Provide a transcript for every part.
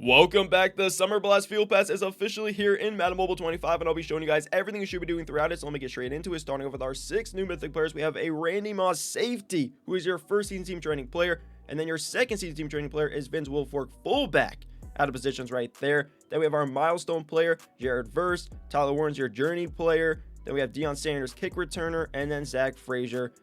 Welcome back. The Summer Blast Field Pass is officially here in Madden Mobile 25, and I'll be showing you guys everything you should be doing throughout it. So let me get straight into it. Starting off with our 6 new Mythic players, we have a Randy Moss safety, who is your first season team training player, and then your second season team training player is Vince Wilfork, fullback, out of positions right there. Then we have our Milestone player, Jared Verse. Tyler Warren's your Journey player. Then we have Deion Sanders, kick returner, and then Zach Frazier,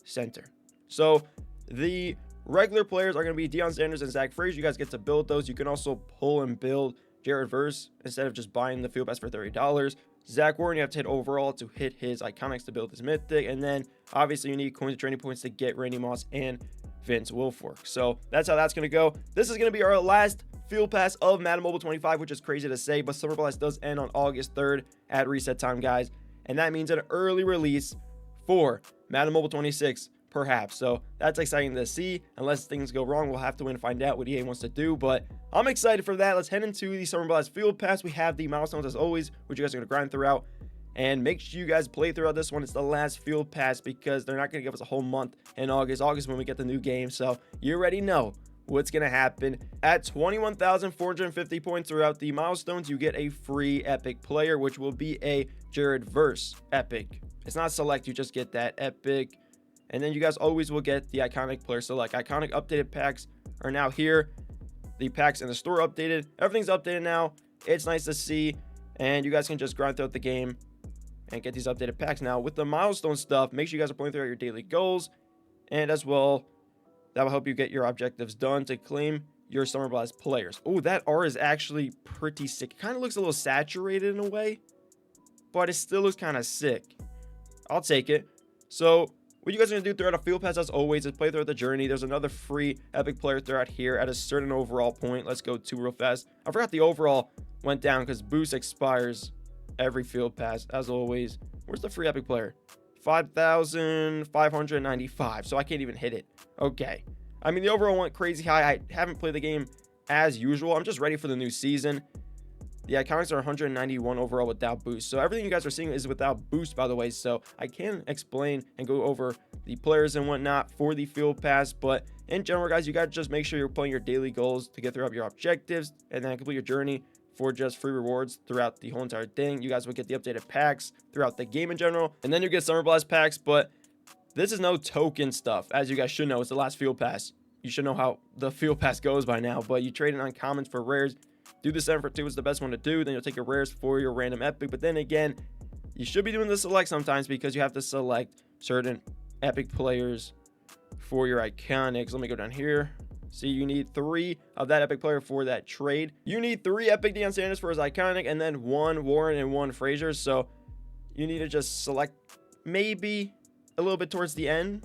center. So the regular players are going to be Deion Sanders and Zach Frazier. You guys get to build those. You can also pull and build Jared Verse instead of just buying the field pass for $30. Zach Warren, you have to hit overall to hit his iconics to build his mythic. And then obviously you need coins and training points to get Randy Moss and Vince Wilfork. So that's how that's going to go. This is going to be our last field pass of Madden Mobile 25, which is crazy to say, but Summer Blast does end on August 3rd at reset time, guys. And that means an early release for Madden Mobile 26. Perhaps. So that's exciting to see. Unless things go wrong, we'll have to wait and find out what EA wants to do, but I'm excited for that. Let's head into the Summer Blast Field Pass. We have the milestones as always, which you guys are going to grind throughout, and make sure you guys play throughout this one. It's the last Field Pass because they're not going to give us a whole month in August when we get the new game, so you already know what's going to happen. At 21,450 points throughout the milestones, you get a free epic player, which will be a Jared Verse epic. It's not select, you just get that epic. And then you guys always will get the iconic player select. Iconic updated packs are now here. The packs in the store updated. Everything's updated now. It's nice to see. And you guys can just grind throughout the game and get these updated packs. Now, with the milestone stuff, make sure you guys are playing throughout your daily goals. And as well, that will help you get your objectives done to claim your Summer Blast players. Oh, that art is actually pretty sick. It kind of looks a little saturated in a way, but it still looks kind of sick. I'll take it. So what you guys are going to do throughout a field pass, as always, is play throughout the journey. There's another free epic player throughout here at a certain overall point. Let's go to real fast. I forgot the overall went down because boost expires every field pass, as always. Where's the free epic player? 5,595. So I can't even hit it. Okay. I mean, the overall went crazy high. I haven't played the game as usual. I'm just ready for the new season. The iconics are 191 overall without boost. So everything you guys are seeing is without boost, by the way. So I can explain and go over the players and whatnot for the field pass. But in general, guys, you got to just make sure you're playing your daily goals to get through your objectives and then complete your journey for just free rewards throughout the whole entire thing. You guys will get the updated packs throughout the game in general. And then you get Summer Blast packs. But this is no token stuff. As you guys should know, it's the last field pass. You should know how the field pass goes by now. But you trade it on commons for rares. Do the 7 for 2 is the best one to do. Then you'll take your rares for your random epic. But then again, you should be doing the select sometimes because you have to select certain epic players for your iconics. Let me go down here. See, you need 3 of that epic player for that trade. You need 3 epic Deion Sanders for his iconic and then 1 Warren and 1 Frazier. So you need to just select maybe a little bit towards the end.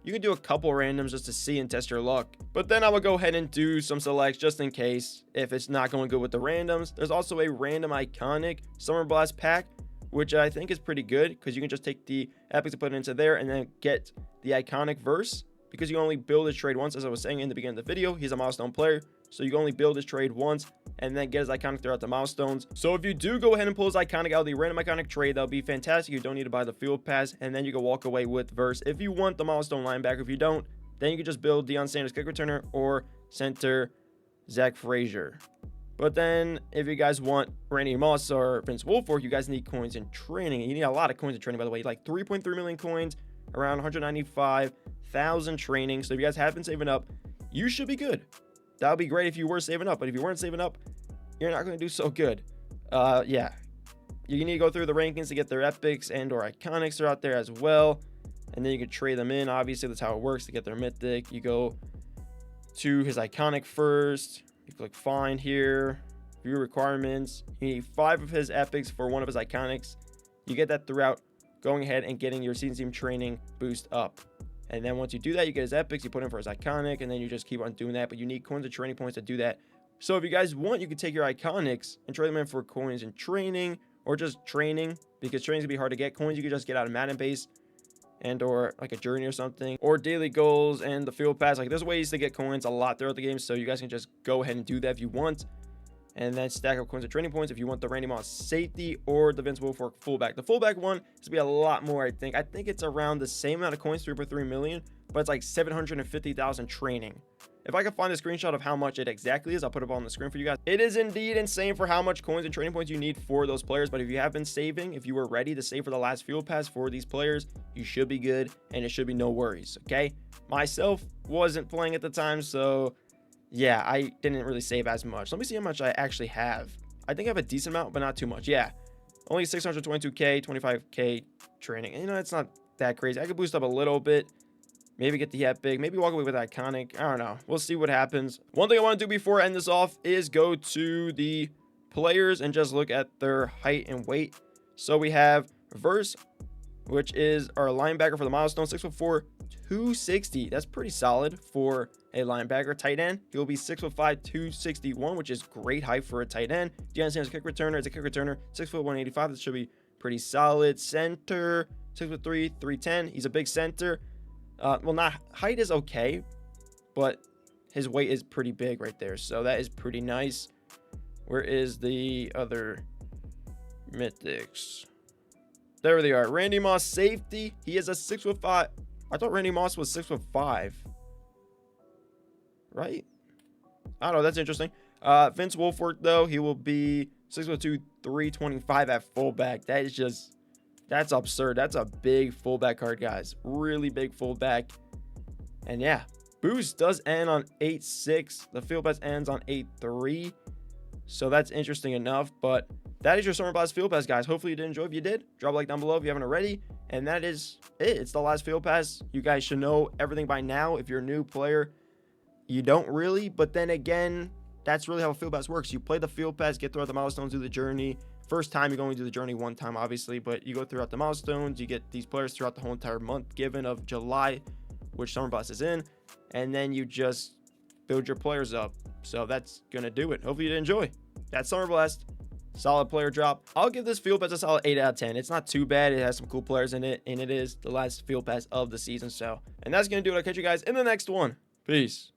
You can do a couple randoms just to see and test your luck. But then I will go ahead and do some selects just in case if it's not going good with the randoms. There's also a random iconic Summer Blast pack, which I think is pretty good because you can just take the epics and put it into there and then get the iconic verse because you only build his trade once. As I was saying in the beginning of the video, he's a milestone player. So you can only build his trade once and then get his iconic throughout the milestones. So if you do go ahead and pull his iconic out of the random iconic trade, that'll be fantastic. You don't need to buy the field pass and then you can walk away with verse. If you want the milestone linebacker, if you don't, then you can just build Deion Sanders kick returner or center Zach Frazier. But then if you guys want Randy Moss or Vince Wilfork, you guys need coins in training. You need a lot of coins in training, by the way, like 3.3 million coins, around 195,000 training. So if you guys have been saving up, you should be good. That would be great if you were saving up, but if you weren't saving up, you're not going to do so good. Yeah, you need to go through the rankings to get their epics and or iconics are out there as well, and then you can trade them in. Obviously, that's how it works to get their mythic. You go to his iconic first. You click find here, view requirements. You need 5 of his epics for 1 of his iconics. You get that throughout going ahead and getting your season team training boost up. And then once you do that, you get his epics, you put in for his iconic, and then you just keep on doing that. But you need coins and training points to do that. So if you guys want, you can take your iconics and trade them in for coins and training, or just training, because training's gonna be hard to get. Coins you can just get out of Madden base and or like a journey or something, or daily goals and the field pass. Like there's ways to get coins a lot throughout the game, so you guys can just go ahead and do that if you want. and then stack up coins and training points if you want the Randy Moss safety or the Vince Wilfork fullback. The fullback one is to be a lot more, I think. I think it's around the same amount of coins, 3.3 million, but it's like 750,000 training. If I can find a screenshot of how much it exactly is, I'll put it on the screen for you guys. It is indeed insane for how much coins and training points you need for those players. But if you have been saving, if you were ready to save for the last field pass for these players, you should be good and it should be no worries. Okay. Myself wasn't playing at the time, so yeah, I didn't really save as much. Let me see how much I actually have. I think I have a decent amount, but not too much. Yeah. Only 622k, 25k training. You know, it's not that crazy. I could boost up a little bit. Maybe get the epic, maybe walk away with iconic. I don't know. We'll see what happens. One thing I want to do before I end this off is go to the players and just look at their height and weight. So we have Verse, which is our linebacker for the Milestones, 6'4", 260. That's pretty solid for a linebacker. Tight end, he'll be 6'5", 261, which is great height for a tight end. Deion Sanders, kick returner. It's a kick returner, 6'1", 185. That should be pretty solid. Center, 6'3", 310. He's a big center. Well, not height is okay, but his weight is pretty big right there. So that is pretty nice. Where is the other mythics? There they are. Randy Moss safety. He is a 6'5". I thought Randy Moss was 6'5". Right? I don't know. That's interesting. Vince Wilfork, though, he will be 6'2", 325 at fullback. That is just... That's absurd. That's a big fullback card, guys. Really big fullback. And yeah, boost does end on 8.6. The field pass ends on 8.3. So that's interesting enough. But that is your Summer Blast field pass, guys. Hopefully you did enjoy. If you did, drop a like down below if you haven't already. And that is it. It's the last field pass. You guys should know everything by now. If you're a new player, you don't really. But then again, that's really how a field pass works. You play the field pass, get throughout the milestones, do the journey. First time, you're going to do the journey one time, obviously, but you go throughout the milestones. You get these players throughout the whole entire month given of July, which Summer Blast is in, and then you just build your players up. So that's going to do it. Hopefully you did enjoy. That's Summer Blast. Solid player drop. I'll give this field pass a solid 8 out of 10. It's not too bad. It has some cool players in it, and it is the last field pass of the season. So, and that's going to do it. I'll catch you guys in the next one. Peace.